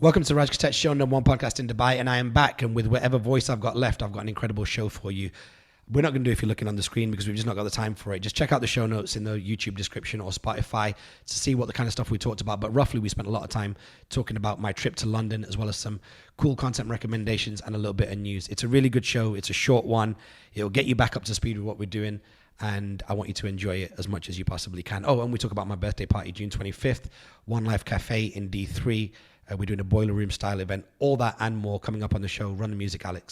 Welcome to Raj Kotecha Show, number one podcast in Dubai, and I am back, and with whatever voice I've got left, I've got an incredible show for you. We're not going to do it if you're looking on the screen because we've just not got the time for it. Just check out the show notes in the YouTube description or Spotify to see what the kind of stuff we talked about. But roughly, we spent a lot of time talking about my trip to London, as well as some cool content recommendations and a little bit of news. It's a really good show. It's a short one. It'll get you back up to speed with what we're doing, and I want you to enjoy it as much as you possibly can. Oh, and we talk about my birthday party, June 25th, One Life Cafe in D3. We're doing a boiler room style event. All that and more coming up on the show. Run the music, Alex.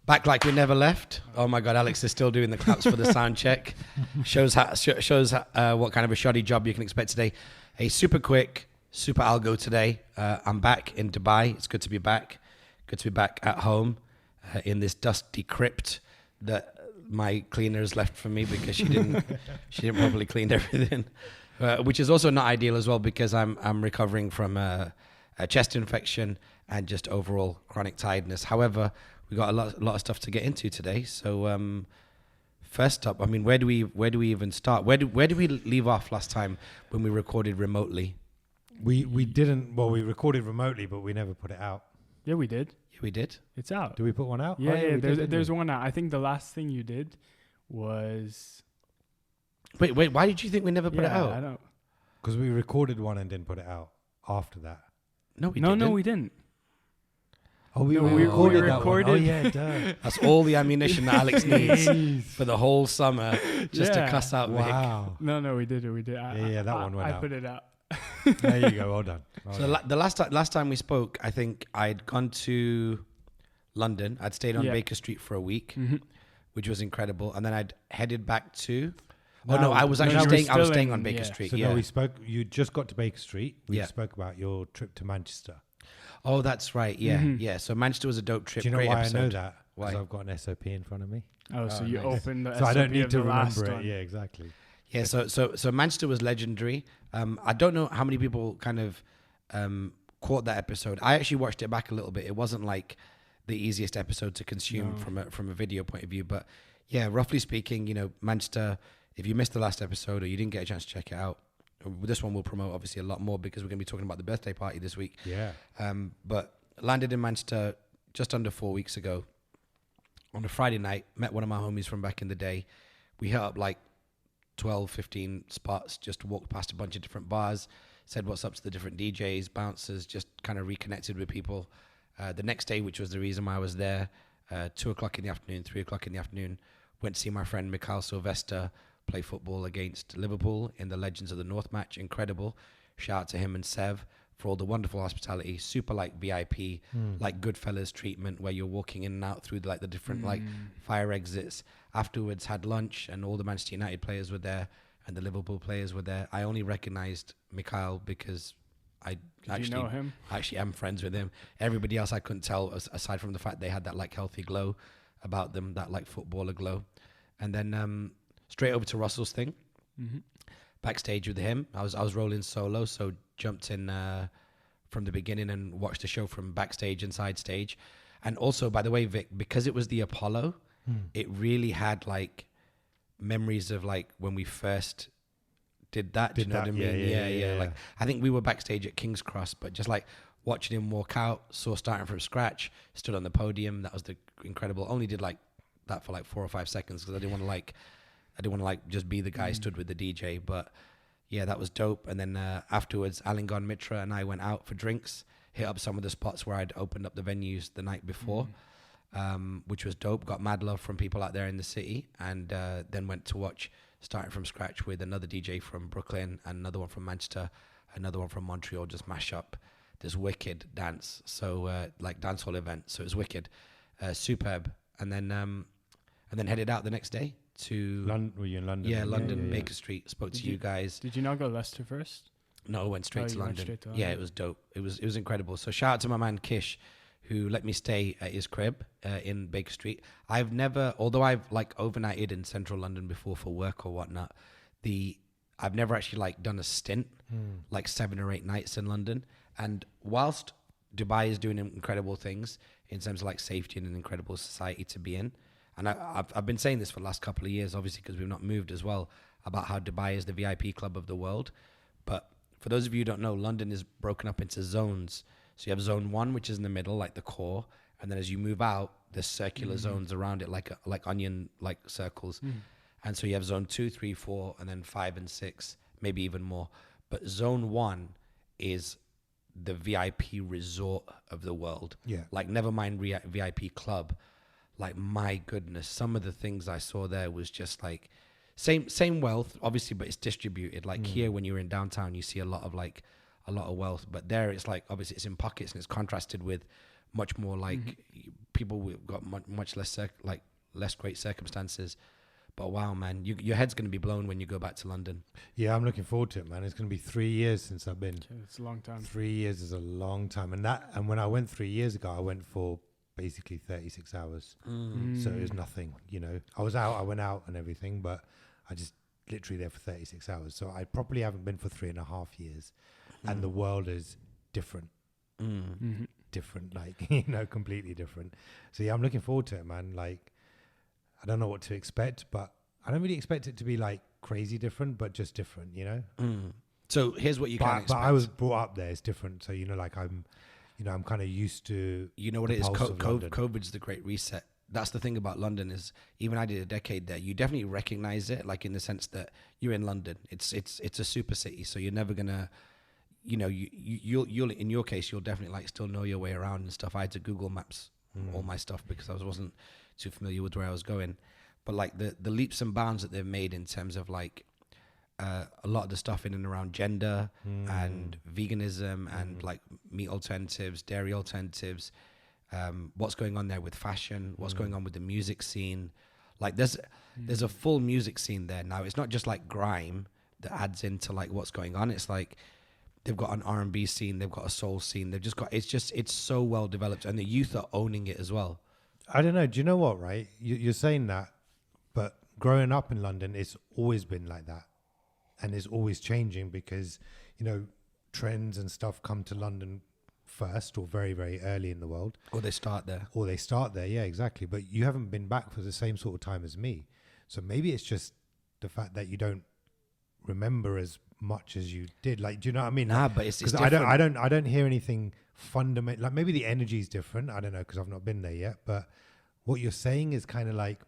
Back like we never left. Oh my God, Alex is still doing the claps for the sound check. Shows what kind of a shoddy job you can expect today. A super quick, super ALGO today. I'm back in Dubai. It's good to be back. Good to be back at home in this dusty crypt that my cleaner has left for me because she didn't properly clean everything, which is also not ideal as well because I'm recovering from a chest infection and just overall chronic tiredness. However, we got a lot of stuff to get into today. So first up, I mean, where do we even start? Where did we leave off last time when we recorded remotely? We didn't. Well, we recorded remotely, but we never put it out. Yeah, we did. Yeah, we did. It's out. Did we put one out? Yeah, yeah. There's one out. I think the last thing you did was. Wait. Why did you think we never put it out? I don't. Because we recorded one and didn't put it out after that. No, we didn't. No, we didn't. Oh, we recorded that one. Oh, yeah, duh. That's all the ammunition that Alex needs for the whole summer just to cuss out Vik. Wow. No, we did. Yeah, that one went out. I put it out. There you go. Well done. The last time we spoke, I think I'd gone to London. I'd stayed on Baker Street for a week, which was incredible, and then I'd headed back to. I was staying on Baker Street. So no, we spoke. You just got to Baker Street. We spoke about your trip to Manchester. Oh, that's right. Yeah, yeah. So Manchester was a dope trip. Do you know Great why episode. I know that? Why? Because I've got an SOP in front of me. Oh, so you opened the so SOP I don't need to of the last remember it. one. Yeah, exactly. Yeah, so Manchester was legendary. I don't know how many people kind of caught that episode. I actually watched it back a little bit. It wasn't like the easiest episode to consume from a video point of view, but yeah, roughly speaking, you know, Manchester. If you missed the last episode or you didn't get a chance to check it out, this one will promote obviously a lot more because we're going to be talking about the birthday party this week. Yeah. But landed in Manchester just under 4 weeks ago on a Friday night. Met one of my homies from back in the day. We hit up like 12, 15 spots, just walked past a bunch of different bars, said what's up to the different DJs, bouncers, just kind of reconnected with people. The next day, which was the reason why I was there, 2 o'clock in the afternoon, 3 o'clock in the afternoon, went to see my friend Mikhail Sylvester play football against Liverpool in the Legends of the North match. Incredible. Shout out to him and Sev for all the wonderful hospitality, super like VIP, like Goodfellas treatment where you're walking in and out through the different like fire exits. Afterwards had lunch and all the Manchester United players were there and the Liverpool players were there. I only recognized Mikhail because I actually am friends with him. Everybody else I couldn't tell aside from the fact they had that like healthy glow about them, that like footballer glow. And then straight over to Russell's thing. Backstage with him. I was rolling solo, so jumped in from the beginning and watched the show from backstage and side stage. And also, by the way, Vik, because it was the Apollo, it really had like memories of like when we first did that. Do you know what I mean? Yeah. Like I think we were backstage at King's Cross, but just like watching him walk out, saw starting from scratch, stood on the podium. That was the incredible. Only did like that for like 4 or 5 seconds because I didn't want to just be the guy stood with the DJ, but yeah, that was dope. And then afterwards, Alingon Mitra and I went out for drinks, hit up some of the spots where I'd opened up the venues the night before, which was dope. Got mad love from people out there in the city, and then went to watch starting from scratch with another DJ from Brooklyn and another one from Manchester, another one from Montreal, just mash up this wicked dance. So like dancehall event. So it was wicked, superb. And then headed out the next day to London. Were you in London? Yeah, London, Baker Street. Spoke to you guys. Did you not go Leicester first? No, I went straight to London. Straight to London. Yeah, it was dope. It was incredible. So shout out to my man Kish, who let me stay at his crib in Baker Street. I've never, although I've like overnighted in central London before for work or whatnot, I've never actually like done a stint, like 7 or 8 nights in London. And whilst Dubai is doing incredible things in terms of like safety and an incredible society to be in. And I've been saying this for the last couple of years, obviously, because we've not moved as well, about how Dubai is the VIP club of the world. But for those of you who don't know, London is broken up into zones. So you have zone 1, which is in the middle, like the core. And then as you move out, there's circular zones around it, like onion, like circles. And so you have zone 2, 3, 4, and then 5 and 6, maybe even more. But zone 1 is the VIP resort of the world. Yeah. Like, never mind VIP club. Like, my goodness, some of the things I saw there was just like same wealth, obviously, but it's distributed. Like here, when you're in downtown, you see a lot of wealth, but there it's like, obviously it's in pockets, and it's contrasted with much more like people who've got much less less great circumstances. But wow, man, your head's going to be blown when you go back to London. Yeah, I'm looking forward to it, man. It's going to be 3 years since I've been. Okay, it's a long time. 3 years is a long time. And when I went 3 years ago, I went for basically 36 hours. So it was nothing, you know. I went out and everything, but I just literally there for 36 hours. So I probably haven't been for 3.5 years. And the world is different. Different, like, you know, completely different. So yeah, I'm looking forward to it, man. Like, I don't know what to expect, but I don't really expect it to be like crazy different, but just different, you know? So here's what you can expect. But I was brought up there. It's different. So, you know, like I'm kind of used to. You know what it is? COVID's the great reset. That's the thing about London is, even I did a decade there. You definitely recognize it, like in the sense that you're in London. It's a super city, so you're never gonna, you know, you'll in your case you'll definitely like still know your way around and stuff. I had to Google Maps all my stuff because I wasn't too familiar with where I was going. But like the leaps and bounds that they've made in terms of like a lot of the stuff in and around gender and veganism and like meat alternatives, dairy alternatives, what's going on there with fashion, what's going on with the music scene. Like there's a full music scene there now. It's not just like grime that adds into like what's going on. It's like they've got an R&B scene, they've got a soul scene, they've just got, it's so well developed, and the youth are owning it as well. I don't know. Do you know what, right? You're saying that, but growing up in London, it's always been like that. And it's always changing because, you know, trends and stuff come to London first or very, very early in the world. Or they start there. Yeah, exactly. But you haven't been back for the same sort of time as me. So maybe it's just the fact that you don't remember as much as you did. Like, do you know what I mean? Nah, but it's because different. I don't hear anything fundamental. Like maybe the energy is different. I don't know because I've not been there yet. But what you're saying is kind of like,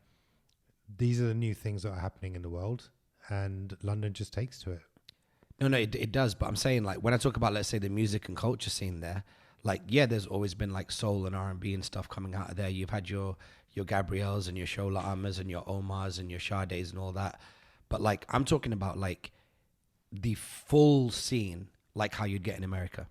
these are the new things that are happening in the world. And London just takes to it. No, it does. But I'm saying, like, when I talk about, let's say, the music and culture scene there, like, yeah, there's always been like soul and R&B and stuff coming out of there. You've had your Gabrielles and your Shola Amas and your Omars and your Sades and all that. But like, I'm talking about like the full scene, like how you'd get in America.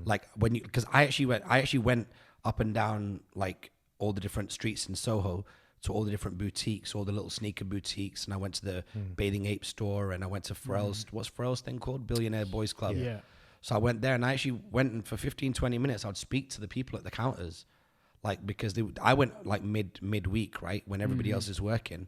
Like when because I actually went up and down like all the different streets in Soho, to all the different boutiques, all the little sneaker boutiques, and I went to the Bathing Ape store, and I went to Pharrell's, what's Pharrell's thing called? Billionaire Boys Club. Yeah. So I went there, and I actually went, and for 15, 20 minutes, I'd speak to the people at the counters, like, because I went like midweek, right, when everybody else is working.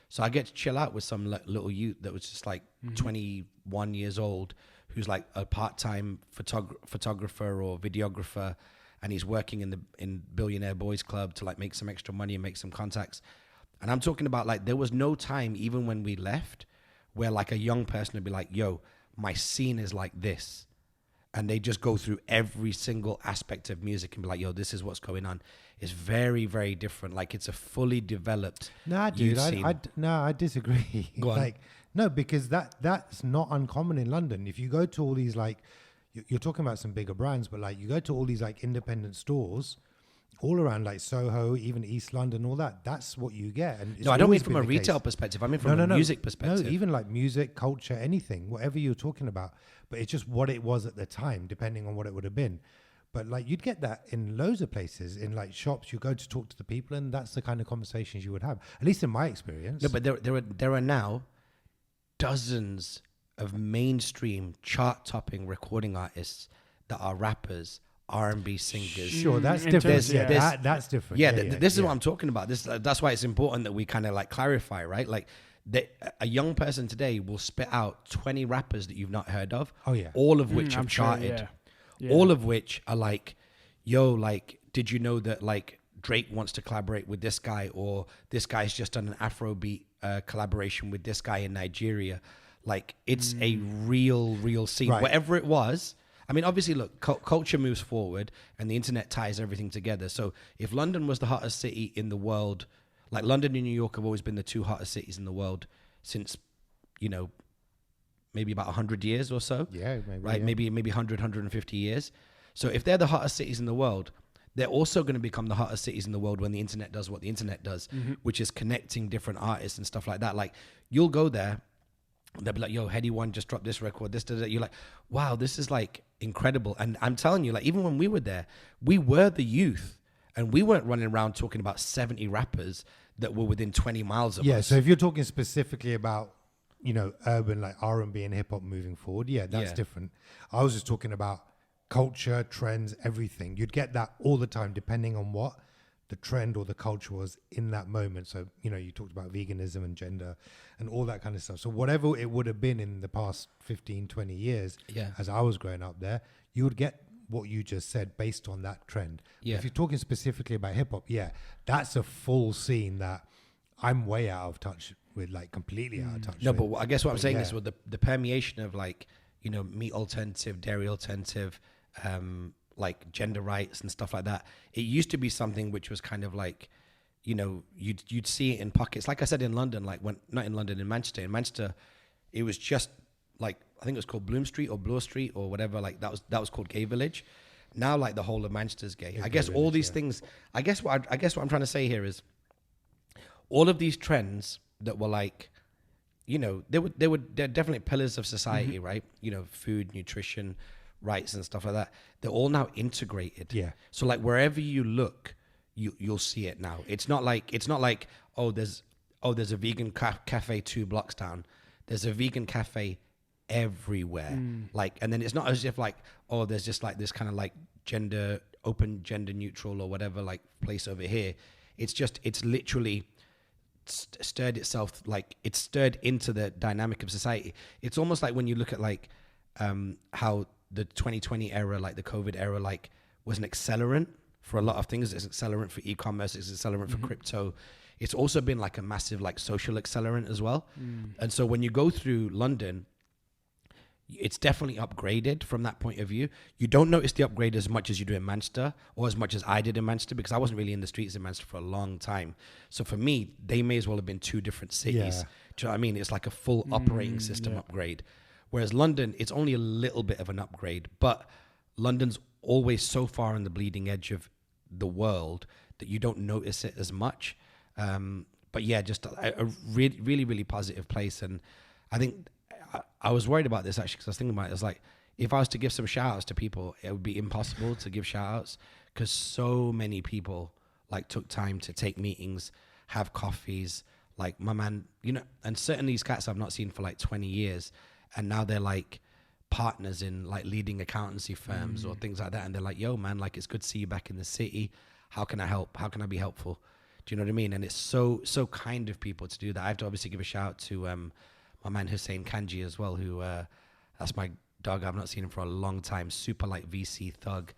So I get to chill out with some little youth that was just like 21 years old, who's like a part-time photographer or videographer, and he's working in Billionaire Boys Club to like make some extra money and make some contacts. And I'm talking about like, there was no time, even when we left, where like a young person would be like, yo, my scene is like this. And they just go through every single aspect of music and be like, yo, this is what's going on. It's very, very different. Like, it's a fully developed dude, I disagree. Go on. Like, no, because that's not uncommon in London. If you go to all these like, you're talking about some bigger brands, but like you go to all these like independent stores all around like Soho, even East London, all that. That's what you get. And no, I don't mean from a retail perspective. I mean from a music perspective. No, even like music, culture, anything, whatever you're talking about. But it's just what it was at the time, depending on what it would have been. But like you'd get that in loads of places, in like shops. You go to talk to the people, and that's the kind of conversations you would have. At least in my experience. No, but there are now dozens of mainstream chart-topping recording artists that are rappers, R&B singers. Sure, that's different. That's different. This is what I'm talking about. That's why it's important that we kind of like clarify, right? Like, a young person today will spit out 20 rappers that you've not heard of. Oh yeah, all of which have charted. Yeah. All of which are like, yo, like did you know that like Drake wants to collaborate with this guy, or this guy's just done an Afrobeat collaboration with this guy in Nigeria? Like it's a real scene. Right. Whatever it was. I mean, obviously, look, culture moves forward and the internet ties everything together. So if London was the hottest city in the world, like London and New York have always been the two hottest cities in the world since, you know, maybe about 100 years or so. Yeah, maybe. Right? Yeah. Maybe 100, 150 years. So if they're the hottest cities in the world, they're also going to become the hottest cities in the world when the internet does what the internet does, which is connecting different artists and stuff like that. Like you'll go there, they'll be like, yo, Heady One just dropped this record, this, that. You're like, wow, this is like incredible. And I'm telling you, like, even when we were there, we were the youth and we weren't running around talking about 70 rappers that were within 20 miles of us. Yeah, so if you're talking specifically about, you know, urban, like R&B and hip hop moving forward, that's different. I was just talking about culture, trends, everything. You'd get that all the time, depending on what the trend or the culture was in that moment. So, you know, you talked about veganism and gender and all that kind of stuff. So whatever it would have been in the past 15, 20 years, as I was growing up there, you would get what you just said based on that trend. Yeah. If you're talking specifically about hip hop, that's a full scene that I'm way out of touch with, like completely out of touch. No, with. but I guess what I'm saying is with the permeation of like, you know, meat alternative, dairy alternative, like gender rights and stuff like that. It used to be something which was kind of like, you know, you'd see it in pockets. Like I said, in London, like when not in London, in Manchester. In Manchester, it was just like, I think it was called Bloom Street or Bloor Street or whatever. Like that was called Gay Village. Now, like the whole of Manchester's gay. I guess all these things. I guess what I'm trying to say here is, all of these trends that were like, you know, they're definitely pillars of society, right? You know, food, nutrition, rights and stuff like that. They're all now integrated. Yeah. So like wherever you look, you'll see it now. It's not like there's a vegan cafe 2 blocks down. There's a vegan cafe everywhere. Like, and then it's not as if like, oh, there's just like this kind of like open gender neutral or whatever like place over here. It's literally stirred itself, like it's stirred into the dynamic of society. It's almost like when you look at like how the 2020 era, like the COVID era, like was an accelerant for a lot of things. It's an accelerant for e-commerce, it's an accelerant for crypto. It's also been like a massive like social accelerant as well. And so when you go through London, it's definitely upgraded from that point of view. You don't notice the upgrade as much as you do in Manchester, or as much as I did in Manchester, because I wasn't really in the streets in Manchester for a long time. So for me, they may as well have been two different cities. Yeah. Do you know what I mean? It's like a full operating system upgrade. Whereas London, it's only a little bit of an upgrade, but London's always so far on the bleeding edge of the world that you don't notice it as much. But yeah, just a really, really, really positive place. And I think I was worried about this actually, because I was thinking about it. It's like, if I was to give some shout outs to people, it would be impossible to give shout outs, because so many people like took time to take meetings, have coffees, like my man, you know, and certain these cats I've not seen for like 20 years. And now they're like partners in like leading accountancy firms or things like that. And they're like, yo man, like it's good to see you back in the city. How can I help? How can I be helpful? Do you know what I mean? And it's so kind of people to do that. I have to obviously give a shout out to my man Hussein Kanji as well, who that's my dog. I've not seen him for a long time. Super like VC thug,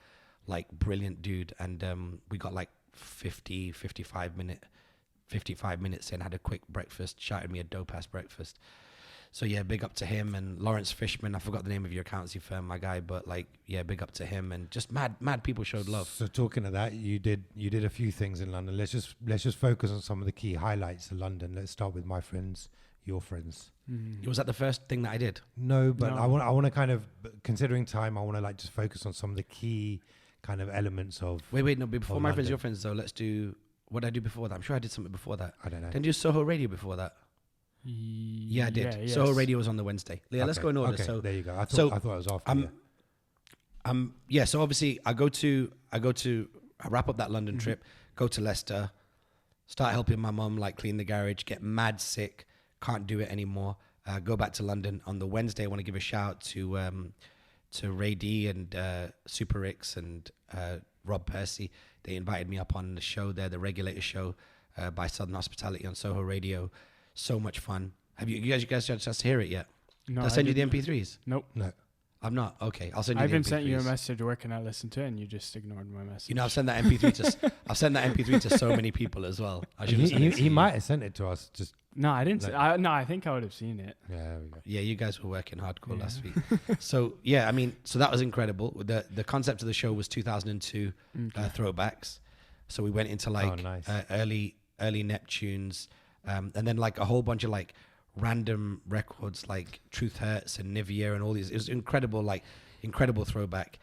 like brilliant dude. And we got like 55 minutes in, had a quick breakfast, shouted me a dope ass breakfast. So yeah, big up to him. And Lawrence Fishman, I forgot the name of your accountancy firm, my guy, but like, yeah, big up to him. And just mad people showed love. So talking of that, you did a few things in London. Let's just focus on some of the key highlights of London. Let's start with my friends, your friends. Was that the first thing that I did? No, but no. I want to kind of, considering time, I want to like just focus on some of the key kind of elements of. Wait, no, before my friends, your friends though, let's do, what did I do before that? I'm sure I did something before that. I don't know. Didn't you do Soho Radio before that? Yeah, I did. Yes. Soho Radio was on the Wednesday. Yeah, let's go in order. Okay, so there you go. I thought it was after. Yeah, so obviously I wrap up that London trip, go to Leicester, start helping my mum like clean the garage, get mad sick, can't do it anymore. Go back to London on the Wednesday. I want to give a shout out to Ray D and Super Rix and Rob Percy. They invited me up on the show there, the Regulator show by Southern Hospitality on Soho Radio. So much fun. Have you guys had a chance to hear it yet? No, Did I send you the MP3s? Nope. No. I'm not. Okay, I'll send you. I the even sent you a MP3s. message where can I listen to it, and you just ignored my message. You know, I've sent that MP3 to I've sent that MP3 to so many people as well. I should have sent it to He you. might have sent it to us. Just No, I didn't. Like- No, I think I would have seen it. yeah, there we go. Yeah, you guys were working hardcore Yeah. last week. So yeah, I mean, so that was incredible. The concept of the show was 2002 Okay. throwbacks. So we went into like nice. early Neptunes, and then like a whole bunch of like random records like Truth Hurts and Nivea and all these. It was incredible throwback.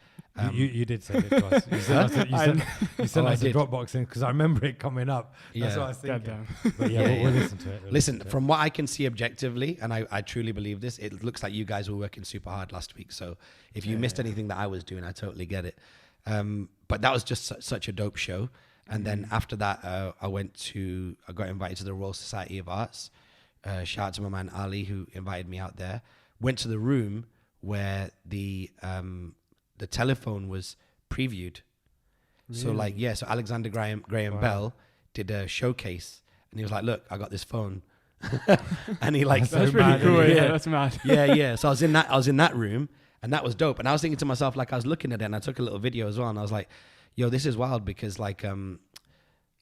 You did send it to us. You sent Oh, I us a did. Dropbox in because I remember it coming up. That's Yeah. what I was thinking. Goddamn. But Yeah, we'll yeah. listen to it. Listen, from what I can see objectively, and I truly believe this, it looks like you guys were working super hard last week. So if you missed anything that I was doing, I totally get it. But that was just such a dope show. And then after that, I got invited to the Royal Society of Arts. Shout out to my man Ali, who invited me out there. Went to the room where the telephone was previewed. So like, yeah, so Alexander Graham Wow. Bell did a showcase, and he was like, "Look, I got this phone," and he like, That's so pretty mad, cool. isn't it? Yeah, that's mad. yeah. So I was in that room, and that was dope. And I was thinking to myself, like, I was looking at it, and I took a little video as well, and I was like, "Yo, this is wild," because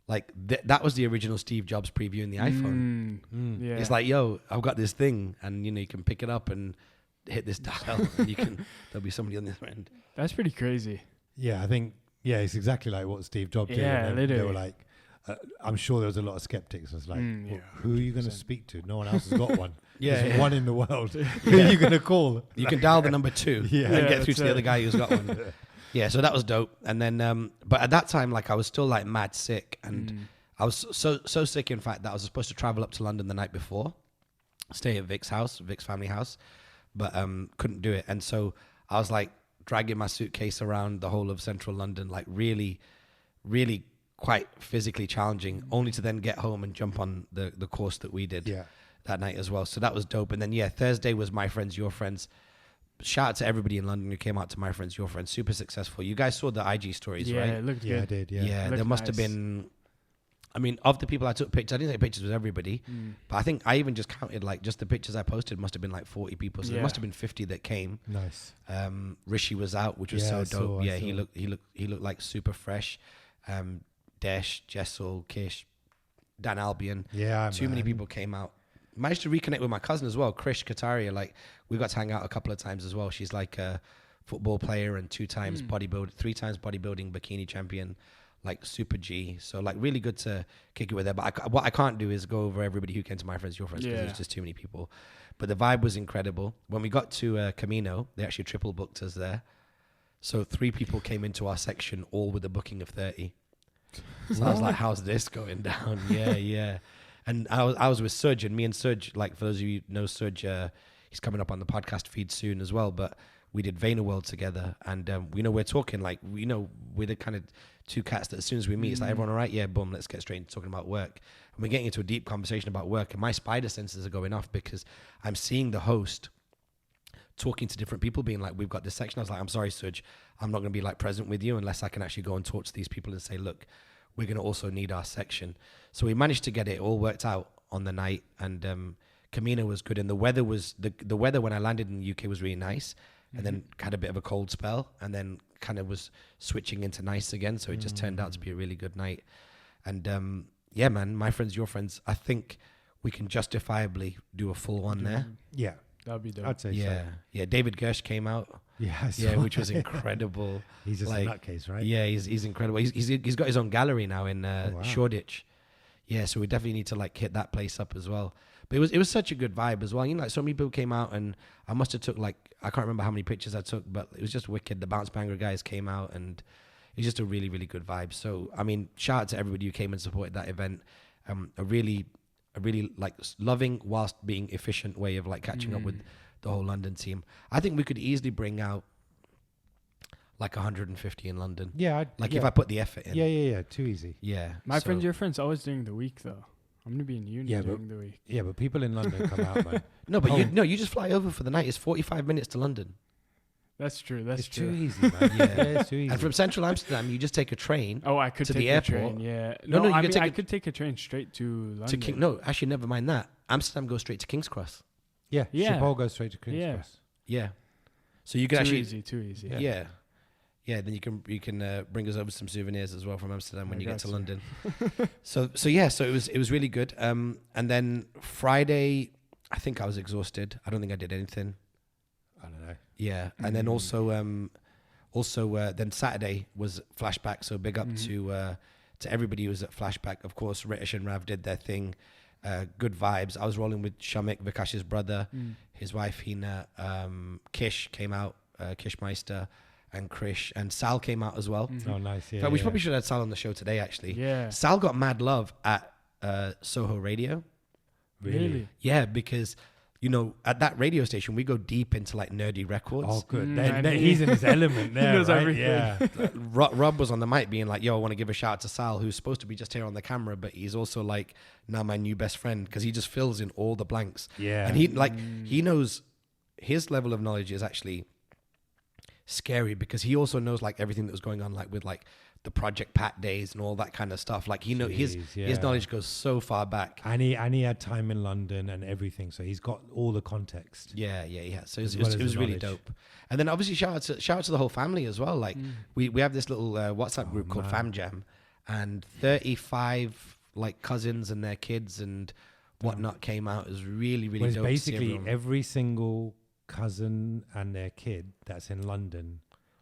that was the original Steve Jobs previewing the iPhone. Yeah. It's like, yo, I've got this thing, and you can pick it up and hit this dial, and there'll be somebody on the other end. That's pretty crazy. Yeah, I think it's exactly like what Steve Jobs did. Yeah, And they were literally. like, I'm sure there was a lot of skeptics. It's like, Yeah, who are you going to 100%. speak to? No one else has got one. Yeah, There's yeah. one in the world. Who Yeah. are you going to call? You can dial the number 2 Yeah. and Yeah, get through that's to the it. other guy who's got one. Yeah, so that was dope. And then, but at that time, like, I was still like mad sick, and I was so sick, in fact, that I was supposed to travel up to London the night before, stay at Vik's family house, but couldn't do it. And so I was like dragging my suitcase around the whole of central London, like really, really quite physically challenging, only to then get home and jump on the course that we did Yeah. that night as well. So that was dope. And then, yeah, Thursday was My Friends, Your Friends. Shout out to everybody in London who came out to My Friends, Your Friends. Super successful. You guys saw the IG stories, Yeah, right? it looked Yeah, I good. did. Yeah. Yeah, there Looked must have nice. been, I mean, of the people I took pictures, I didn't take pictures with everybody, but I think I even just counted, like, just the pictures I posted must have been like 40 people. So there Yeah. must have been 50 that came. Nice. Rishi was out, which was Yeah, so I dope. saw, I Yeah, he saw. looked like super fresh. Desh, Jessel, Kish, Dan Albion. Yeah. Too many people came out. Managed to reconnect with my cousin as well, Krish Kataria. Like, we got to hang out a couple of times as well. She's like a football player and 3 times bodybuilding bikini champion, like super G. So like really good to kick it with her. But what I can't do is go over everybody who came to My Friends, Your Friends, because Yeah. there's just too many people. But the vibe was incredible. When we got to Camino, they actually triple booked us there. So 3 people came into our section, all with a booking of 30. So I was like, how's this going down? Yeah. And I was with Suj, and me and Suj, like, for those of you who know Suj, he's coming up on the podcast feed soon as well, but we did Vayner World together, and we're talking, like, we're the kind of 2 cats that as soon as we meet, it's like, everyone all right? Yeah, boom, let's get straight into talking about work. And we're getting into a deep conversation about work, and my spider senses are going off because I'm seeing the host talking to different people, being like, we've got this section. I was like, I'm sorry, Suj, I'm not going to be like present with you unless I can actually go and talk to these people and say, look, we're going to also need our section. So we managed to get it all worked out on the night, and Camino was good, and the weather was the weather when I landed in the UK was really nice, and then had a bit of a cold spell, and then kind of was switching into nice again. So it just turned out to be a really good night. And yeah, man, My Friends, Your Friends, I think we can justifiably do a full one there. Yeah. That'd be dope. I'd say Yeah, so. yeah. David Gersh came out. Yeah. I Yeah, saw which was it. incredible. He's just like, a nutcase, right? Yeah, he's incredible. He's got his own gallery now in wow. Shoreditch. Yeah, so we definitely need to like hit that place up as well. But it was such a good vibe as well. Like so many people came out, and I must have took like, I can't remember how many pictures I took, but it was just wicked. The Bounce Banger guys came out, and it's just a really, really good vibe. So I mean, shout out to everybody who came and supported that event. A really like loving whilst being efficient way of like catching up with the whole London team. I think we could easily bring out like 150 in London. Yeah. If I put the effort in. Yeah. Too easy. Yeah. My so- friends, your friends, always during the week though. I'm gonna be in uni Yeah, during the week. Yeah, but people in London come out, man. No, but Oh. you just fly over for the night. It's 45 minutes to London. That's true. That's It's true. too easy, man. Yeah. It's too easy. And from central Amsterdam, you just take a train Oh, I could To take the a airport. train. Yeah. No, No, no, you I could mean, take I a- could take a train straight to London. to King. No, actually, never mind that. Amsterdam goes straight to King's Cross. Yeah. Yeah. Schiphol goes straight to King's Yeah. Cross. Yeah. So you can Too easy. Yeah. Then you can bring us over some souvenirs as well from Amsterdam when you get to you. London. So it was really good. And then Friday, I think I was exhausted. I don't think I did anything. I don't know. Yeah, and then also then Saturday was Flashback. So big up to everybody who was at Flashback. Of course, Ritesh and Rav did their thing. Good vibes. I was rolling with Shamik, Vikash's brother, his wife Hina, Kish came out, Kish Meister, and Krish, and Sal came out as well. Oh, nice. Yeah. In fact, we probably should have had Sal on the show today, actually. Yeah. Sal got mad love at Soho Radio. Really? Yeah, because, you know, at that radio station, we go deep into like nerdy records. Oh, good. And He's in his element there. He knows right? everything. Yeah. Rob was on the mic being like, yo, I want to give a shout out to Sal, who's supposed to be just here on the camera, but he's also like now my new best friend because he just fills in all the blanks. Yeah. And he knows his level of knowledge is actually scary because he also knows like everything that was going on like with like the Project Pat days and all that kind of stuff. Like he his knowledge goes so far back. And he had time in London and everything, so he's got all the context. Yeah. So it was really dope. And then obviously shout out to the whole family as well. Like we have this little WhatsApp group called Fam Jam, and 35 like cousins and their kids and whatnot came out. It was really Well, it's dope. basically every single cousin and their kid that's in London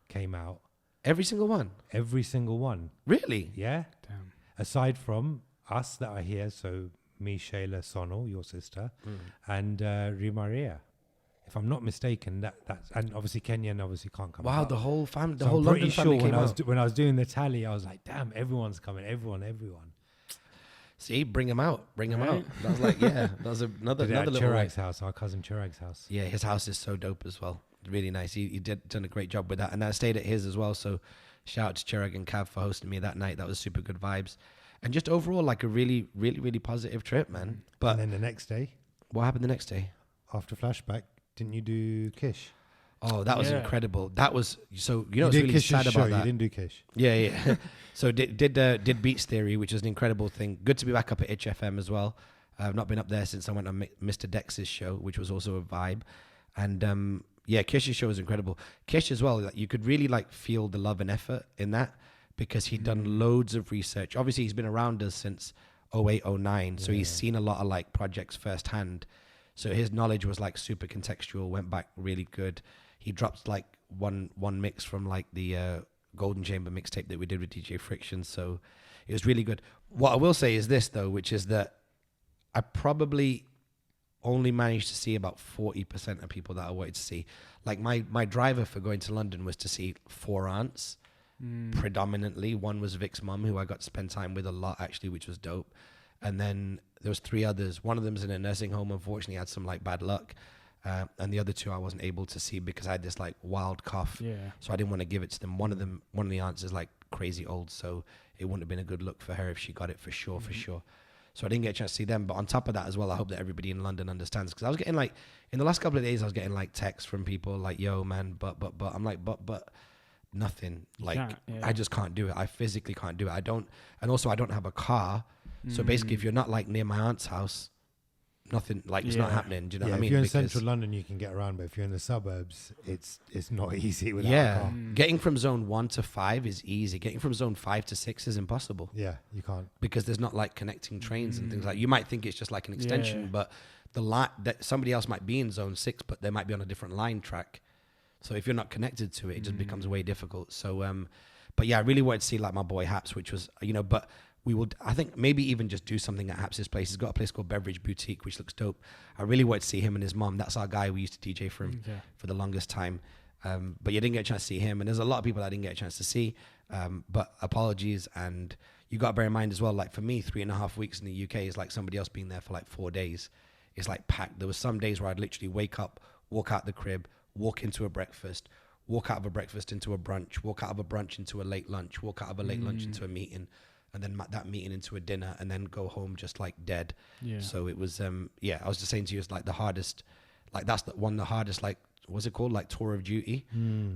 came out. Every single one. Every single one. Really? Yeah. Damn. Aside from us that are here, so me, Shayla, Sonal, your sister, and Rimaria. If I'm not mistaken, that's and obviously Kenyan obviously can't come. Wow, out. the whole family, the So whole I'm London pretty family sure came out. when I was doing the tally, I was like, damn, everyone's coming, everyone. See, bring him out. Right. That was like, yeah, that was another Did it at little Chirag's house, our cousin Chirag's house. Yeah, his house is so dope as well. Really nice. He done a great job with that, and I stayed at his as well. So shout out to Chirag and Cav for hosting me that night. That was super good vibes, and just overall like a really positive trip, man. But And then the next day, what happened the next day? after Flashback, didn't you do Kish? Oh, that was Yeah. incredible. That was so. You know, You what's did really Kish's sad show, about that. you didn't do Kish. Yeah. So did Beats Theory, which is an incredible thing. Good to be back up at Itch FM as well. I've not been up there since I went on Mr. Dex's show, which was also a vibe. And yeah, Kish's show was incredible. Kish as well, like, you could really like feel the love and effort in that because he'd done loads of research. Obviously, he's been around us since 08, 09, so he's seen a lot of like projects firsthand. So his knowledge was like super contextual, went back really good. He dropped like one mix from like the Golden Chamber mixtape that we did with DJ Friction. So it was really good. What I will say is this though, which is that I probably only managed to see about 40% of people that I wanted to see. Like my driver for going to London was to see 4 aunts predominantly. One was Vic's mum, who I got to spend time with a lot actually, which was dope. And then there was 3 others. One of them's in a nursing home, unfortunately had some like bad luck. And the other 2 I wasn't able to see because I had this like wild cough. Yeah. So I didn't want to give it to them. One of the aunts is like crazy old, so it wouldn't have been a good look for her if she got it for sure. So I didn't get a chance to see them. But on top of that as well, I hope that everybody in London understands, because I was getting like, in the last couple of days, I was getting like texts from people like, yo man, but I'm like, but nothing. Like I just can't do it. I physically can't do it. I don't have a car. So basically, if you're not like near my aunt's house, nothing, like it's not happening. Do you know what I mean? If you're in Because central London, you can get around, but if you're in the suburbs, it's not easy without a yeah, car. getting from zone 1 to 5 is easy. Getting from zone 5 to 6 is impossible Yeah, you can't. because there's not like connecting trains and things like. You might think it's just like an extension, but the line that somebody else might be in zone 6, but they might be on a different line track. So if you're not connected to it, it just becomes way difficult. So, but yeah, I really wanted to see like my boy Haps, which was, but we will, I think maybe even just do something at Haps's place. He's got a place called Beverage Boutique, which looks dope. I really wanted to see him and his mom. That's our guy. We used to DJ for him for the longest time. But you didn't get a chance to see him. And there's a lot of people I didn't get a chance to see. But apologies. And you got to bear in mind as well, like for me, 3.5 weeks in the UK is like somebody else being there for like 4 days. It's like packed. There was some days where I'd literally wake up, walk out the crib, walk into a breakfast, walk out of a breakfast into a brunch, walk out of a brunch into a late lunch, walk out of a late lunch into a meeting, and then that meeting into a dinner, and then go home just like dead. Yeah. So it was, I was just saying to you, it's like the hardest, like that's the hardest, like, what's it called? Like tour of duty,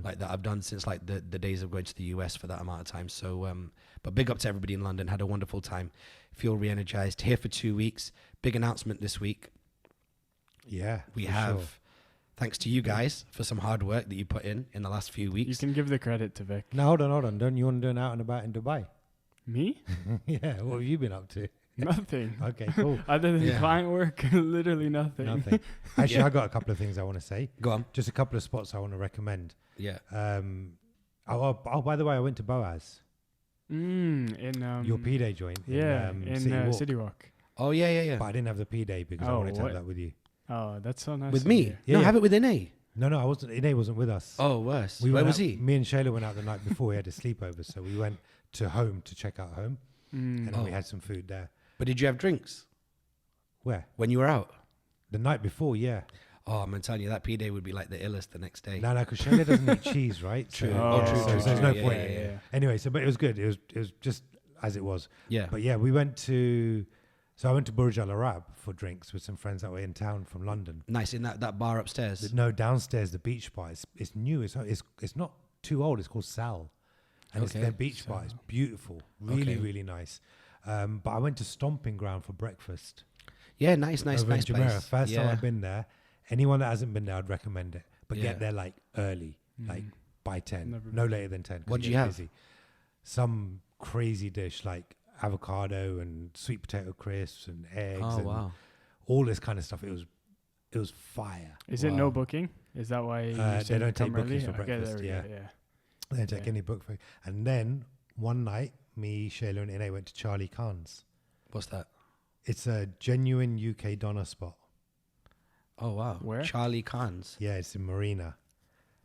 like that I've done since like the days of going to the US for that amount of time. So, but big up to everybody in London, had a wonderful time. Feel re-energized, here for 2 weeks. Big announcement this week. Yeah. We have Thanks to you guys for some hard work that you put in the last few You weeks. can give the credit to Vik. Now, hold on. Don't you want to do an out and about in Dubai? Me? Yeah, what have you been up to? Nothing. Okay, cool. Other than Yeah. client work, literally nothing. Nothing. Actually, Yeah. I got a couple of things I want to say. Go on. Just a couple of spots I want to recommend. Yeah. By the way, I went to Boaz, In your P-Day joint. in City Walk. City Walk. Oh, yeah. But I didn't have the P-Day because I Oh, wanted to have what? that with you. Oh, that's so nice. With of me? you. Yeah, No, yeah. have it with Ine. No, I wasn't. Ine wasn't with us. Oh, worse. We Where went was out- he? Me and Shayla went out the night before. We had a sleepover, so we went to home to check out home, and then we Oh. had some food there. But did you have drinks Where? when you were out? The night before, yeah. Oh, I'm telling you, that P-Day would be like the illest the next day. No, because Shayla doesn't eat cheese, right? True. So, Oh, true, so true, there's true. no Yeah, point. yeah. Anyway, but it was good. It was just as it was. Yeah. But yeah, we went to. So I went to Burj Al Arab for drinks with some friends that were in town from London. Nice, in that bar upstairs. No, downstairs the beach bar. It's new. It's not too old. It's called Sal, and it's Okay. their beach bar. It's beautiful, really Okay. really nice. But I went to Stomping Ground for breakfast. Yeah, nice over in place. Jumeirah. First time Yeah. I've been there. Anyone that hasn't been there, I'd recommend it. But Yeah. get there like early, like by 10, Never no been. later than 10. 'cause What it do you gets have? Some crazy dish like avocado and sweet potato crisps and eggs Oh, and wow. all this kind of stuff. It was fire. Is it Wow. no booking? Is that why you They said don't take come early? bookings for Okay, breakfast, there we yeah. go, yeah. They don't take Yeah. any book for. And then one night, me, Shayla, and Ine went to Charlie Khan's. What's that? It's a genuine UK doner spot. Oh, wow. Where? Charlie Khan's. Yeah, it's in Marina.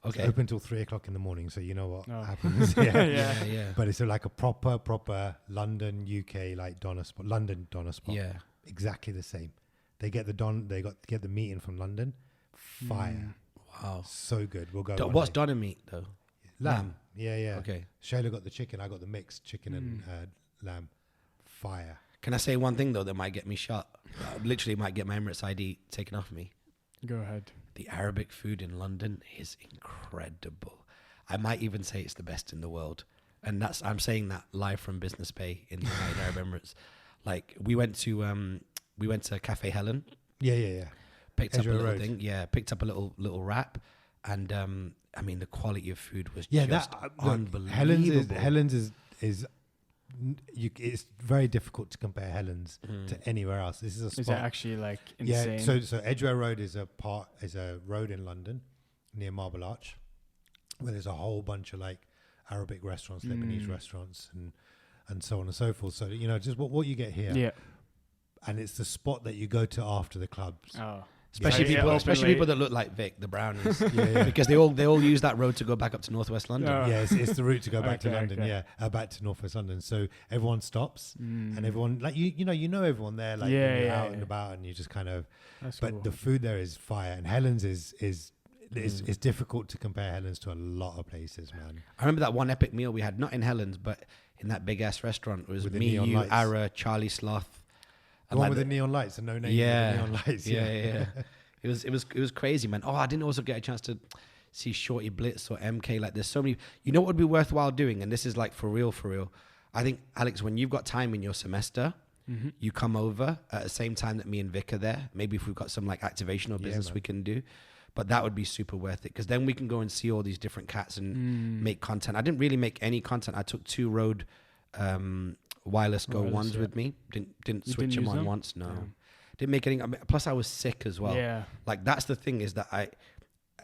Okay. It's open till 3:00 in the morning, so you know what Oh. happens. Yeah. Yeah. But it's like a proper London, UK like doner spot. London doner spot. Yeah. Exactly the same. They get the meat in from London. Fire. Wow. So good. We'll go. one What's day. doner meat though? Lamb. Yeah. Okay. Shayla got the chicken. I got the mixed chicken and lamb. Fire. Can I say one thing though that might get me shot? Literally might get my Emirates ID taken off me. Go ahead. The Arabic food in London is incredible. I might even say it's the best in the world. And I'm saying that live from Business Bay in the United Arab Emirates. Like we went to Cafe Helen, Yeah. picked up a Edgware little Road. thing. Yeah, picked up a little wrap. And I mean the quality of food was Yeah, just look, unbelievable. Helen's is it's very difficult to compare Helen's to anywhere else. This is a Is it spot. actually like Yeah, insane? so Edgware Road is a road in London near Marble Arch, where there's a whole bunch of like Arabic restaurants, Lebanese restaurants, and so on and so forth. So just what you get here, Yeah. and it's the spot that you go to after the clubs. Oh. Especially Yeah, people, open especially late. people that look like Vic, the brownies, Yeah. because they all use that road to go back up to Northwest London. Oh. Yeah, it's the route to go back to Okay, London. okay. Yeah, back to Northwest London. So everyone stops, and everyone like you know everyone there. Like Yeah, when you're yeah, out and yeah. about, and you just kind of. That's But cool. the food there is fire, and Helen's is difficult to compare Helen's to a lot of places, man. I remember that one epic meal we had, not in Helen's, but in that big ass restaurant. It was With the me, neon you, lights. Ara, Charlie Sloth. The one with the neon lights and no name. yeah, with the neon lights. yeah. It was crazy, man. Oh, I didn't also get a chance to see Shorty Blitz or MK. Like, there's so many. You know what would be worthwhile doing, and this is like for real. I think, Alex, when you've got time in your semester, you come over at the same time that me and Vic are there. Maybe if we've got some like activation or business man. we can do. But that would be super worth it, because then we can go and see all these different cats and make content. I didn't really make any content. I took 2 Rode wireless Go Wireless, ones yeah. with me. Didn't You switch didn't them use on them? once. No. Damn. Didn't make any. Plus, I was sick as well. Yeah. Like, that's the thing, is that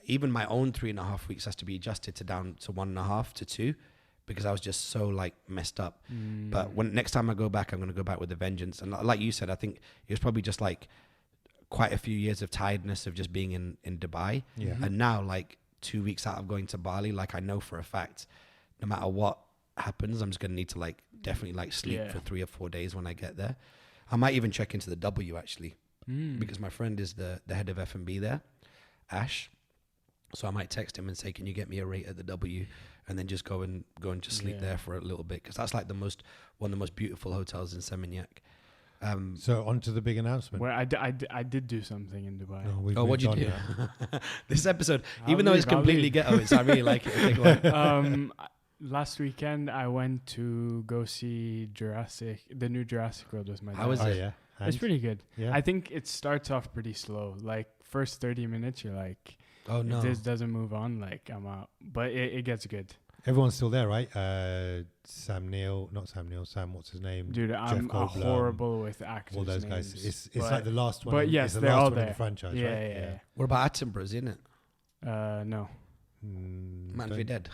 even my own 3.5 weeks has to be adjusted to down to 1.5 to 2, because I was just so like messed up. But when next time I go back, I'm going to go back with a vengeance. And like you said, I think it was probably just like quite a few years of tiredness of just being in Dubai. Yeah. And now, like 2 weeks out of going to Bali, like I know for a fact, no matter what happens, I'm just going to need to like definitely like sleep Yeah. for 3 or 4 days when I get there. I might even check into the W actually, because my friend is the head of F&B there, Ash. So I might text him and say, can you get me a rate at the W, and then just go and just sleep there for a little bit, because that's like one of the most beautiful hotels in Seminyak. So on to the big announcement. Where I did do something in Dubai. We've What'd you moved do? on now. This episode, I'll even though it's leave, I'll completely leave. ghetto, I really like it. Okay, go on. Last weekend I went to go see Jurassic, the new Jurassic World with my dad. How was Oh it? yeah. It's And? pretty good. Yeah. I think it starts off pretty slow. Like first 30 minutes, you're like, Oh no. If this doesn't move on, like I'm out. But it gets good. Everyone's still there, right? Sam, what's his name? Dude, I'm Goldblum, horrible with actors. all those names, guys. It's like the last one. But yes, it's the they're last all one in there. the franchise, Yeah, right? yeah. What about Attenborough, isn't it? No. Man, if you're dead.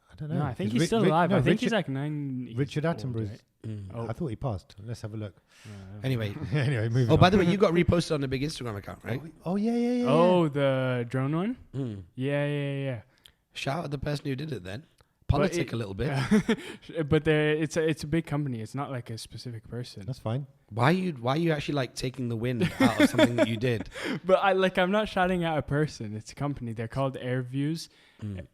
I don't know. No, I think Is he's still alive. no, I think Richard, he's like 9. Richard old, Attenborough's. right? Oh. I thought he passed. Let's have a look. Anyway. Anyway, moving on. Oh, by the way, you got reposted on the big Instagram account, right? Oh, yeah. Oh, the drone one? Mm. Yeah. Shout out the person who did it then. Politic a little bit. But it's a big company. It's not like a specific person. That's fine. Why are you actually like taking the wind out of something that you did? But I'm not shouting out a person. It's a company. They're called Airviews.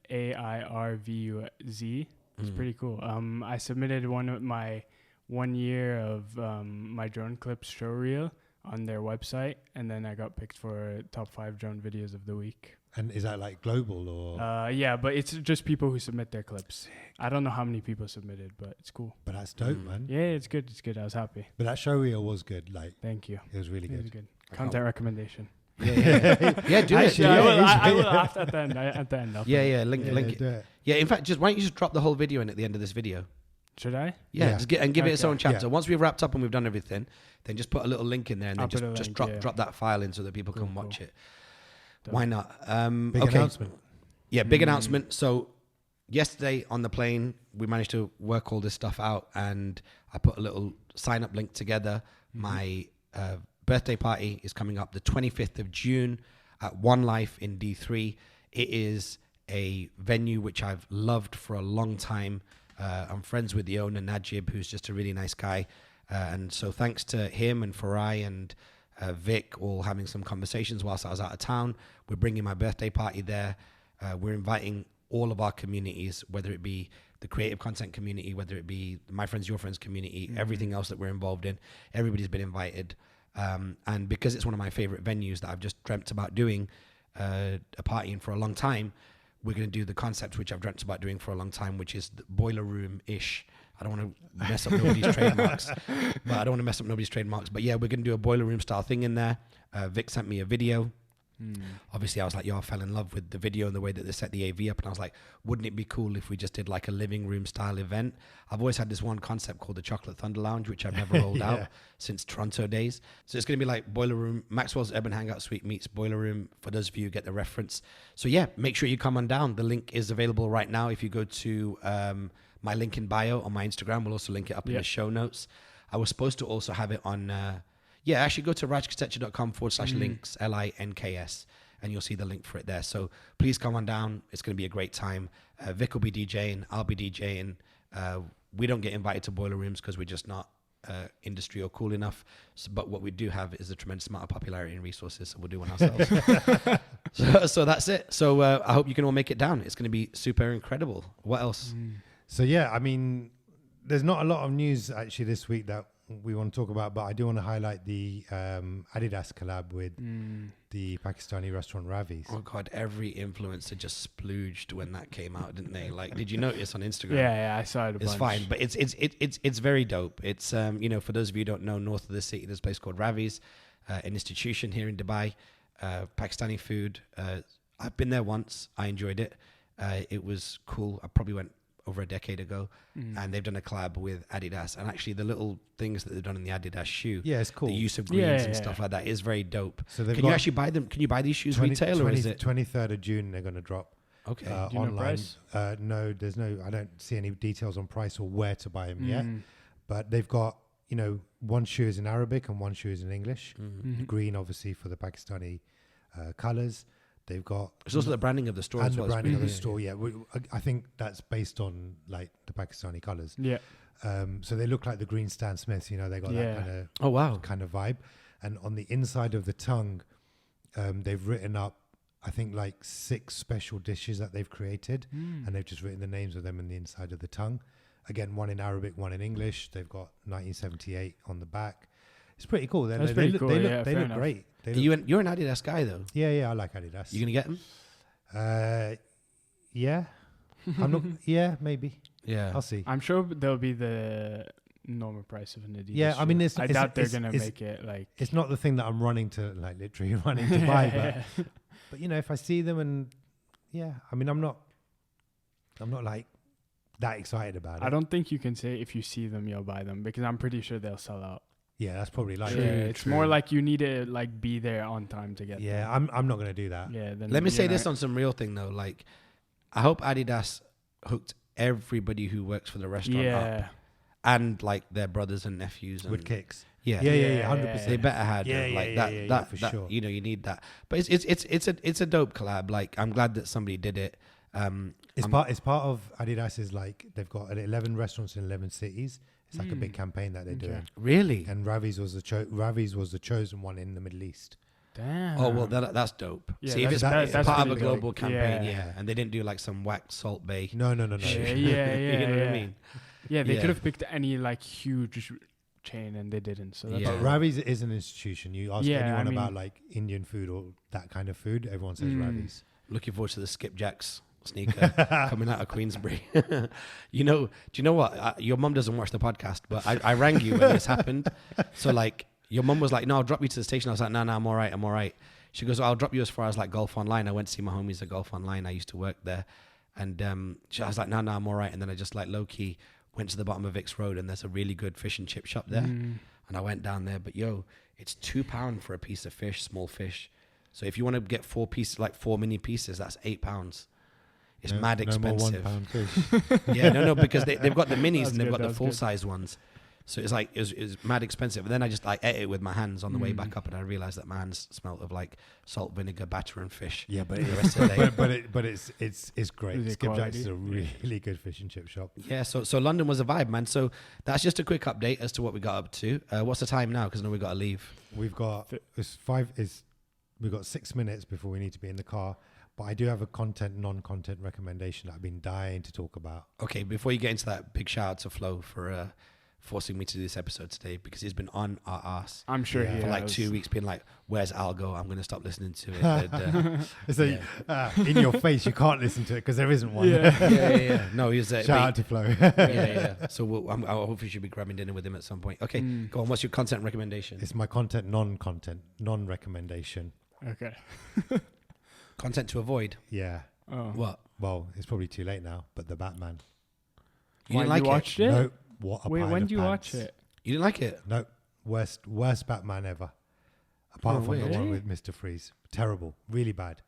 AIRVUZ. It's pretty cool. I submitted my 1 year of my drone clips showreel on their website, and then I got picked for top 5 drone videos of the week. And is that like global or? Yeah, but it's just people who submit their clips. I don't know how many people submitted, but it's cool. But that's dope, man. Yeah, it's good. It's good. I was happy. But that showreel was good. Like, Thank you. it was really It was good. good. Content recommendation. Yeah, do it. I will after at the end. I'll put it. Link it. Do it. Yeah, in fact, why don't you just drop the whole video in at the end of this video? Should I? Yeah, Yeah. just give it its Okay. own chapter. Yeah. Once we've wrapped up and we've done everything, then just put a little link in there and I'll then put a just link, drop that file in so that people Cool, can watch it. Dope. Why not? Big okay. announcement. Yeah, big announcement. So yesterday on the plane, we managed to work all this stuff out, and I put a little sign-up link together. My birthday party is coming up the 25th of June at One Life in D3. It is a venue which I've loved for a long time. I'm friends with the owner, Najib, who's just a really nice guy. And so thanks to him and Farai and Vik all having some conversations whilst I was out of town, we're bringing my birthday party there. We're inviting all of our communities, whether it be the creative content community, whether it be my friends, your friends community, everything else that we're involved in. Everybody's been invited. And because it's one of my favorite venues that I've just dreamt about doing a party in for a long time, we're going to do the concept which I've dreamt about doing for a long time, which is the boiler room-ish. I don't want to mess up nobody's trademarks. But yeah, we're going to do a boiler room style thing in there. Vik sent me a video. Obviously, I was like, I fell in love with the video and the way that they set the AV up. And I was like, wouldn't it be cool if we just did like a living room style event? I've always had this one concept called the Chocolate Thunder Lounge, which I've never rolled out since Toronto days. So it's going to be like boiler room, Maxwell's Urban Hangout Suite meets boiler room, for those of you who get the reference. So yeah, make sure you come on down. The link is available right now. If you go to my link in bio on my Instagram, we'll also link it up in the show notes. I was supposed to also have it on... actually go to rajkotecha.com/links, LINKS, and you'll see the link for it there. So please come on down. It's going to be a great time. Vik will be DJing. I'll be DJing. We don't get invited to boiler rooms because we're just not industry or cool enough. But what we do have is a tremendous amount of popularity and resources. So we'll do one ourselves. so that's it. So I hope you can all make it down. It's going to be super incredible. What else? So yeah, I mean, there's not a lot of news actually this week that we want to talk about, but I do want to highlight the Adidas collab with the Pakistani restaurant Ravi's. Oh God, every influencer just splooged when that came out, didn't they? Like, did you notice on Instagram? Yeah, I saw it. It's fine, but it's very dope. It's for those of you who don't know, north of the city, there's a place called Ravi's, an institution here in Dubai, Pakistani food. I've been there once. I enjoyed it. It was cool. I probably went over a decade ago, and they've done a collab with Adidas, and actually the little things that they've done in the Adidas shoe, it's cool. The use of greens and stuff like that is very dope. So can you actually buy them? Can you buy these shoes retail, or is it 23rd of June they're going to drop? Okay. Do you online. know price? No, I don't see any details on price or where to buy them yet. But they've got, one shoe is in Arabic and one shoe is in English. Green, obviously, for the Pakistani colors. They've got... It's also the branding of the store and as the well. branding of the store, I think that's based on, like, the Pakistani colors. Yeah. So they look like the green Stan Smiths, they got that kind of... Oh, wow. Kind of vibe. And on the inside of the tongue, they've written up, I think, like 6 special dishes that they've created. And they've just written the names of them in the inside of the tongue. Again, one in Arabic, one in English. They've got 1978 on the back. It's pretty cool. They look great. You're an Adidas guy, though. Yeah, I like Adidas. You gonna get them? Yeah. I'm not. Yeah, maybe. Yeah, I'll see. I'm sure there'll be the normal price of an Adidas. Yeah, I mean, I doubt they're gonna make it like. It's not the thing that I'm literally running to buy, But if I see them and I mean, I'm not like that excited about it. I don't think you can say if you see them, you'll buy them, because I'm pretty sure they'll sell out. Yeah, that's probably like It's more like you need to like be there on time to get them. I'm not going to do that. Yeah. Then Let me say this on some real thing though. Like, I hope Adidas hooked everybody who works for the restaurant up, and like their brothers and nephews with kicks. Yeah, 100%. They better have that for that, sure. You need that. But it's a dope collab. Like, I'm glad that somebody did it. It's part of Adidas's, like, they've got 11 restaurants in 11 cities. It's like a big campaign that they're doing. Really? And Ravi's was the chosen one in the Middle East. Damn. Oh well, that's dope. Yeah, See, if it's that's part of a really global dope. campaign, Yeah. and they didn't do like some whack Salt Bay. No. You know what I mean? Yeah, they Yeah. could have picked any like huge chain and they didn't. So that's But Ravi's is an institution. You ask Yeah, anyone I mean- about like Indian food or that kind of food, everyone says Ravi's. Looking forward to the Skipjacks sneaker coming out of Queensbury. Do you know what? Your mum doesn't watch the podcast, but I rang you when this happened. So like, your mum was like, "No, I'll drop you to the station." I was like, "No, I'm all right. She goes, "I'll drop you as far as like Golf Online." I went to see my homies at Golf Online. I used to work there. And I was like, no, I'm all right. And then I just like low key went to the bottom of Vic's Road, and there's a really good fish and chip shop there. And I went down there, but it's £2 for a piece of fish, small fish. So if you want to get 4 pieces, like 4 mini pieces, that's £8. It's mad expensive. No more £1 fish. Yeah, no, because they've got the minis That's and they've good, got the that's full good. size ones. So it's like, it's mad expensive. And then I just like ate it with my hands on the way back up, and I realized that my hands smelled of like salt, vinegar, batter and fish. Yeah, but the rest of the day. but it's great. Is it Skipjacks quality? is a really good fish and chip shop. Yeah, so London was a vibe, man. So that's just a quick update as to what we got up to. What's the time now? Because I know we got to leave. We've got we've got 6 minutes before we need to be in the car. But I do have a non-content recommendation that I've been dying to talk about. Okay, before you get into that, big shout out to Flo for forcing me to do this episode today, because he's been on our ass I'm sure Yeah. he for like has. 2 weeks, being like, "Where's ALGO? I'm going to stop listening to it." And, It's like, in your face, you can't listen to it because there isn't one. yeah. No, he's Shout out to Flo. yeah. So I hopefully should be grabbing dinner with him at some point. Okay, go on. What's your content recommendation? It's my non-recommendation. Okay. Content to avoid. Yeah. Oh. What? Well, it's probably too late now, but the Batman. You Why, didn't like you watched it? No, what a Wait, pile when of did you pants. watch it? You didn't like it? No, worst Batman ever. Apart Oh, from the really? one with Mr. Freeze. Terrible. Really bad.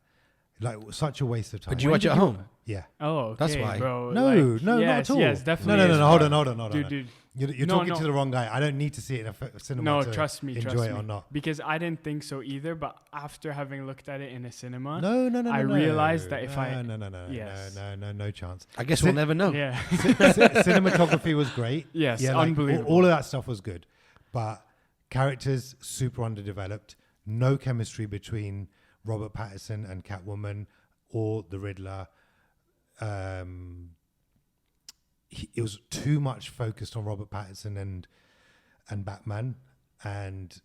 Like, such a waste of time. But did you watch it at home? Yeah. Oh, okay, That's why. bro. No, like, no, yes, not at all. Yes, definitely. No, is hold why. on. Dude. You're No, talking to no. the wrong guy. I don't need to see it in a cinema No, to trust me. enjoy it or not. Because I didn't think so either, but after having looked at it in a cinema, No. I realized that if I- No, Yes. no chance. I guess we'll never know. yeah, Cinematography was great. yes, Yeah, like, unbelievable. all of that stuff was good, but characters super underdeveloped. No chemistry between Robert Pattinson and Catwoman or the Riddler. It was too much focused on Robert Pattinson and Batman, and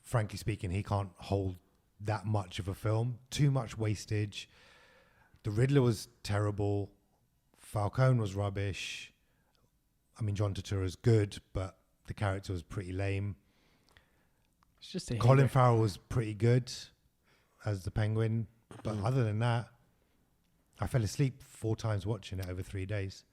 frankly speaking, he can't hold that much of a film. Too much wastage. The Riddler was terrible. Falcone was rubbish. I mean, John Turturro's good, but the character was pretty lame. It's just a Colin hater. Farrell was pretty good as the Penguin, but other than that, I fell asleep 4 times watching it over 3 days.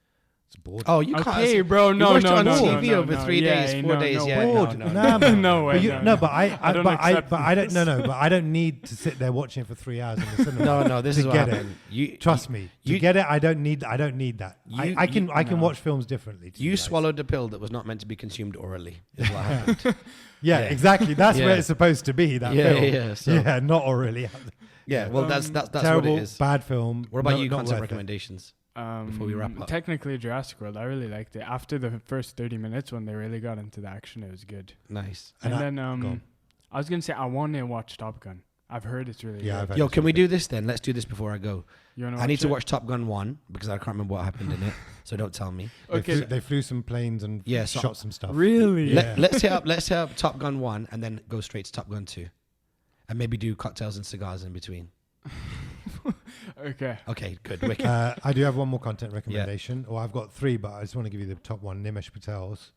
It's bored. Oh, you can't. Okay, bro. You No, watched no, it on no, TV no, over no, 3 yeah, days, 4 no, days. no Yeah, way. bored. no. Nah, man. No way. But I don't but accept I don't. this. No. But I don't need to sit there watching it for 3 hours in the cinema. No, this to is what get it. happened. Trust me. To you- get it, I don't need that. I can no. watch films differently. to You guys. swallowed a pill that was not meant to be consumed orally. Is what happened. Yeah, Yeah. exactly. That's Yeah. where it's supposed to be. That Yeah, film. yeah, so- yeah, not orally. Yeah. Well, that's Terrible, what it is. bad film. What about not- you? not Content worth it. recommendations before we wrap up. Technically, Jurassic World. I really liked it. After the first 30 minutes, when they really got into the action, it was good. Nice. And, And then go on. I was gonna say I want to watch Top Gun. I've heard it's really Yeah, good. I've heard Yo, it's can we really do this then? Let's do this before I go. You wanna I need to it? watch Top Gun 1 because I can't remember what happened in it. So don't tell me. Okay. They flew some planes and Yeah, so- shot some stuff. Really? Yeah. Let's hit up Top Gun 1 and then go straight to Top Gun 2. And maybe do cocktails and cigars in between. Okay. Okay, good. Wicked. I do have one more content recommendation. Or I've got 3, but I just want to give you the top one. Nimesh Patel's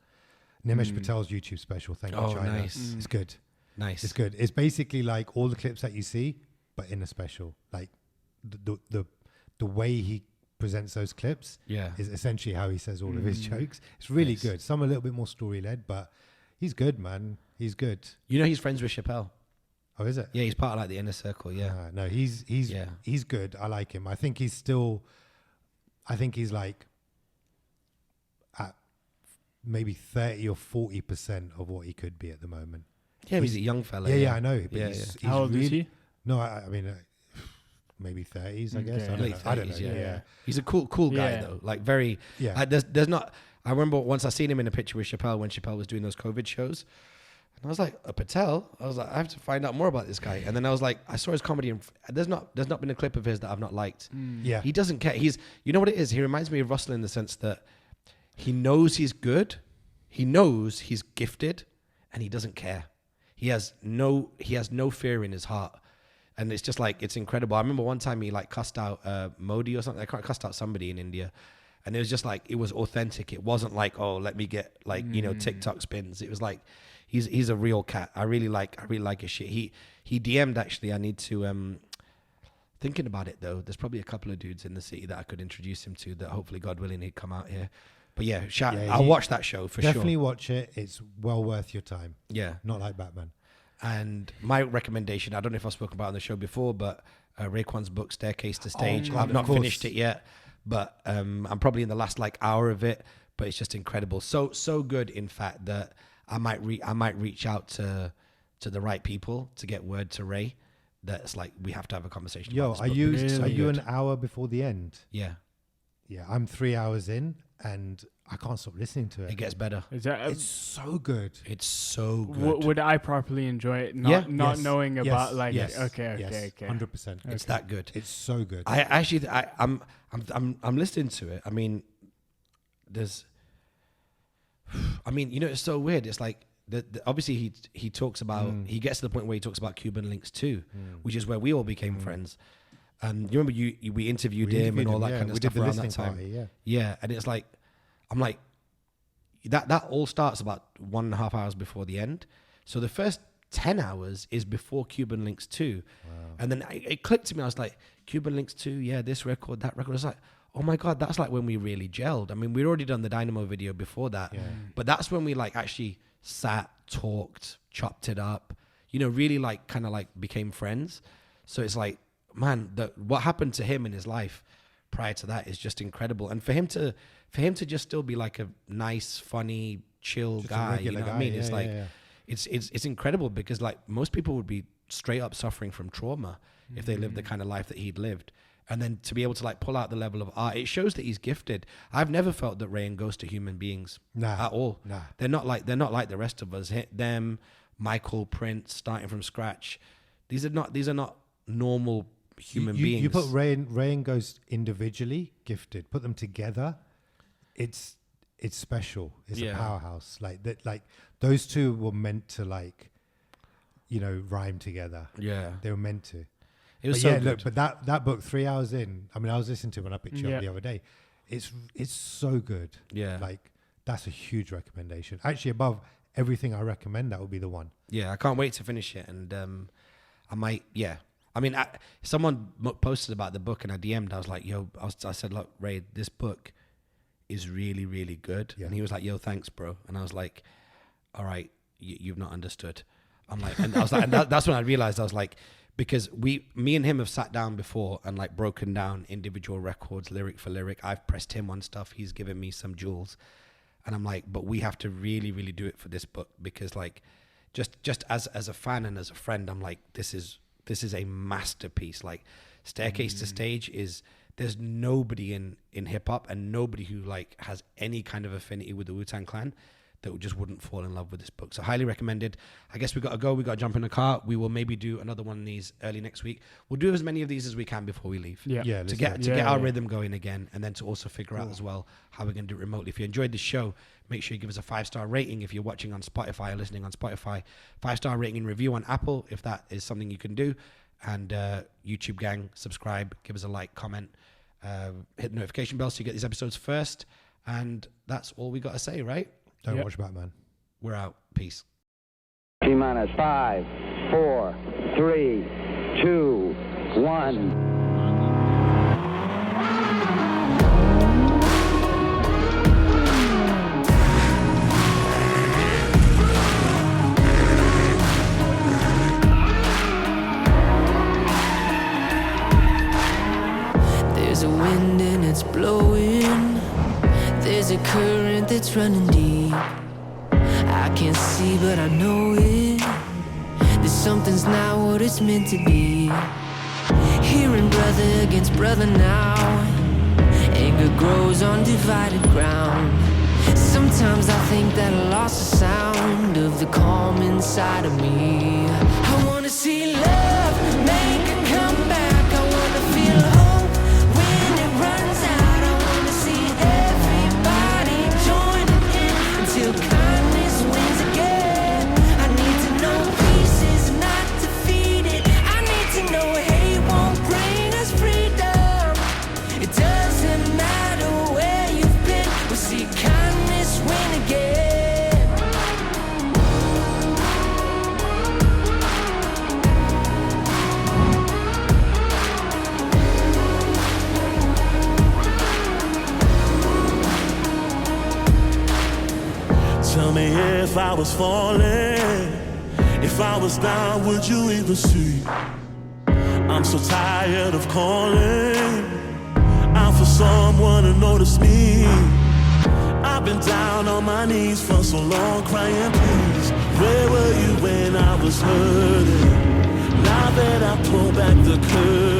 YouTube special. Thank you, Oh, China. nice. It's good. Nice. It's good. It's basically like all the clips that you see but in a special. Like the way he presents those clips is essentially how he says all of his jokes. It's really good. Some a little bit more story led, but he's good, man. He's good. You know, he's friends with Chappelle. Oh, is it? Yeah, he's part of like the inner circle. Yeah. No, he's good. I like him. I think he's like at maybe 30 or 40% of what he could be at the moment. Yeah, he's a young fella. Yeah, I know. But he's how old is he? No, I mean, maybe 30s, I guess. Okay. I don't know. Yeah. He's a cool guy though. Like very. Yeah. Like there's not. I remember once I seen him in a picture with Chappelle when Chappelle was doing those COVID shows. And I was like, a Patel? I was like, I have to find out more about this guy. And then I was like, I saw his comedy and there's not been a clip of his that I've not liked. Yeah. He doesn't care. You know what it is? He reminds me of Russell in the sense that he knows he's good. He knows he's gifted and he doesn't care. He has no fear in his heart. And it's just like, it's incredible. I remember one time he like cussed out Modi or something. I can't cussed out somebody in India. And it was just like, it was authentic. It wasn't like, oh, let me get like, TikTok spins. It was like, he's a real cat. I really like his shit. He DM'd actually. I need to thinking about it though. There's probably a couple of dudes in the city that I could introduce him to that hopefully God willing he'd come out here. But yeah, I'll watch that show for sure. Definitely watch it. It's well worth your time. Yeah. Not like Batman. And my recommendation, I don't know if I've spoken about it on the show before, but Raekwon's book Staircase to Stage. I've not finished it yet, but I'm probably in the last like hour of it. But it's just incredible. So good, in fact, that I might reach out to the right people to get word to Ray. That's like, we have to have a conversation. Yo, about are you an hour before the end? Yeah. Yeah, I'm 3 hours in and I can't stop listening to it. It gets better. It's so good. It's so good. Would I properly enjoy it? Not knowing about like. Yes. Okay. 100%. It's that good. It's so good. I'm listening to it. I mean, it's so weird. It's like obviously he talks about he gets to the point where he talks about Cuban links too, which is where we all became friends. And you remember we interviewed him and all that kind of stuff around that time. Party, and it's like, I'm like, that all starts about 1.5 hours before the end. So the first 10 hours is before Cuban Links 2. Wow. And then it clicked to me. I was like, Cuban Links 2, yeah, this record, that record. I was like, oh my God, that's like when we really gelled. I mean, we'd already done the Dynamo video before that. Yeah. But that's when we like actually sat, talked, chopped it up, really like kind of like became friends. So it's like, man, what happened to him in his life prior to that is just incredible. And for him to just still be like a nice, funny, chill just guy, you know what I mean? It's like, it's incredible because like most people would be straight up suffering from trauma if they lived the kind of life that he'd lived. And then to be able to like pull out the level of art, it shows that he's gifted. I've never felt that Raekwon goes to human beings at all. Nah. They're not like the rest of us. Them, Michael, Prince, starting from scratch. These are not normal human beings. You put Raekwon goes individually gifted. Put them together, it's special. It's a powerhouse. Like that. Like those two were meant to like, rhyme together. Yeah, they were meant to. It was good. Look, but that book 3 hours in. I mean, I was listening to it when I picked you up the other day. It's so good. Yeah, like that's a huge recommendation. Actually, above everything I recommend, that would be the one. Yeah, I can't wait to finish it, and I might. Yeah. I mean, someone posted about the book and I DM'd. I was like, yo, I said, look, Ray, this book is really, really good. Yeah. And he was like, yo, thanks, bro. And I was like, all right, you've not understood. I'm like, and I was like, and that's when I realized, I was like, because me and him have sat down before and like broken down individual records, lyric for lyric. I've pressed him on stuff. He's given me some jewels. And I'm like, but we have to really, really do it for this book because like, just as a fan and as a friend, I'm like, this is a masterpiece. Like Staircase to Stage there's nobody in hip hop and nobody who like has any kind of affinity with the Wu-Tang Clan that just wouldn't fall in love with this book. So highly recommended. I guess we got to go. We got to jump in the car. We will maybe do another one of these early next week. We'll do as many of these as we can before we leave. Yeah. To get our rhythm going again, and then to also figure out as well how we're going to do it remotely. If you enjoyed the show, make sure you give us a 5-star rating if you're watching on Spotify or listening on Spotify. 5-star rating and review on Apple if that is something you can do. And YouTube gang, subscribe, give us a like, comment, hit the notification bell so you get these episodes first. And that's all we got to say, right? Don't watch Batman. We're out. Peace. T-minus 5, 4, 3, 2, 1. There's a wind and it's blowing. There's a current that's running deep. I can't see but I know it. That something's not what it's meant to be. Hearing brother against brother now. Anger grows on divided ground. Sometimes I think that I lost the sound of the calm inside of me. I wanna see love make a comeback. I wanna feel hope when it runs out. I wanna see everybody joining in until kindness wins again. I need to know peace is not defeated. I need to know hate won't bring us freedom. It doesn't matter where you've been. We'll see kindness win again. Tell me if I was falling, if I was down, would you even see? I'm so tired of calling out for someone to notice me. I've been down on my knees for so long, crying please. Where were you when I was hurting? Now that I pull back the curtain,